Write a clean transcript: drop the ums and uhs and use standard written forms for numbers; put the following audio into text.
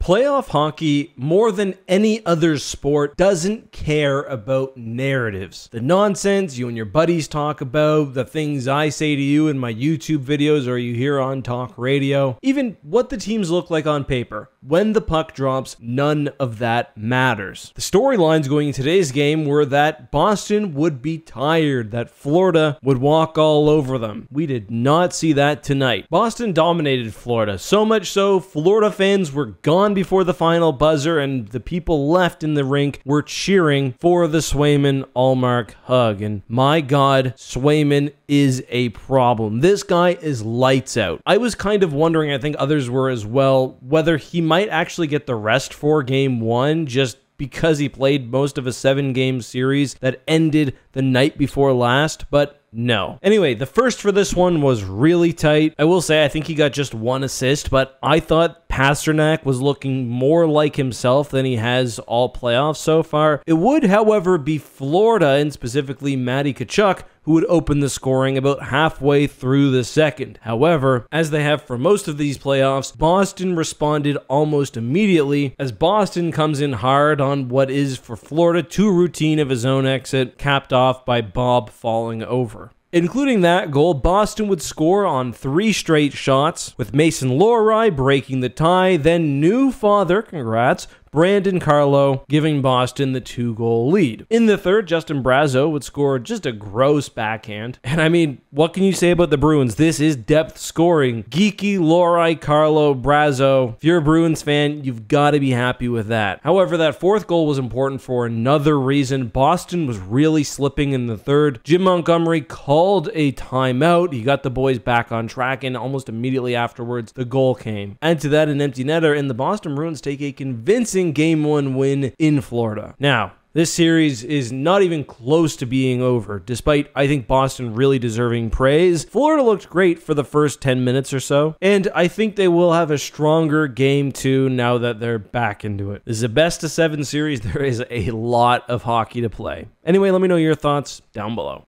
Playoff hockey, more than any other sport, doesn't care about narratives. The nonsense you and your buddies talk about, the things I say to you in my YouTube videos or you hear on talk radio, even what the teams look like on paper. When the puck drops, none of that matters. The storylines going in today's game were that Boston would be tired, that Florida would walk all over them. We did not see that tonight. Boston dominated Florida, so much so Florida fans were gone before the final buzzer, and the people left in the rink were cheering for the Swayman-Ullmark hug. And my God, Swayman is a problem. This guy is lights out. I was kind of wondering, I think others were as well, whether he might actually get the rest for game one, just because he played most of a 7-game series that ended the night before last, but no. Anyway, the first for this one was really tight. I will say I think he got just 1 assist, but I thought Pastrnak was looking more like himself than he has all playoffs so far. It would, however, be Florida, and specifically Matty Tkachuk, who would open the scoring about halfway through the second. However, as they have for most of these playoffs, Boston responded almost immediately as Boston comes in hard on what is for Florida too routine of a zone exit, capped off by Bob falling over. Including that goal, Boston would score on 3 straight shots, with Mason Lohrei breaking the tie, then new father, congrats, Brandon Carlo giving Boston the 2-goal lead. In the third, Justin Brazeau would score just a gross backhand. And I mean, what can you say about the Bruins? This is depth scoring. Geeky, Lohrei, Carlo, Brazeau. If you're a Bruins fan, you've got to be happy with that. However, that 4th goal was important for another reason. Boston was really slipping in the third. Jim Montgomery called a timeout. He got the boys back on track, and almost immediately afterwards, the goal came. Add to that an empty netter, and the Boston Bruins take a convincing Game 1 win in Florida. Now, this series is not even close to being over, despite, I think, Boston really deserving praise. Florida looked great for the first 10 minutes or so, and I think they will have a stronger Game 2 now that they're back into it. This is a best-of-7 series. There is a lot of hockey to play. Anyway, let me know your thoughts down below.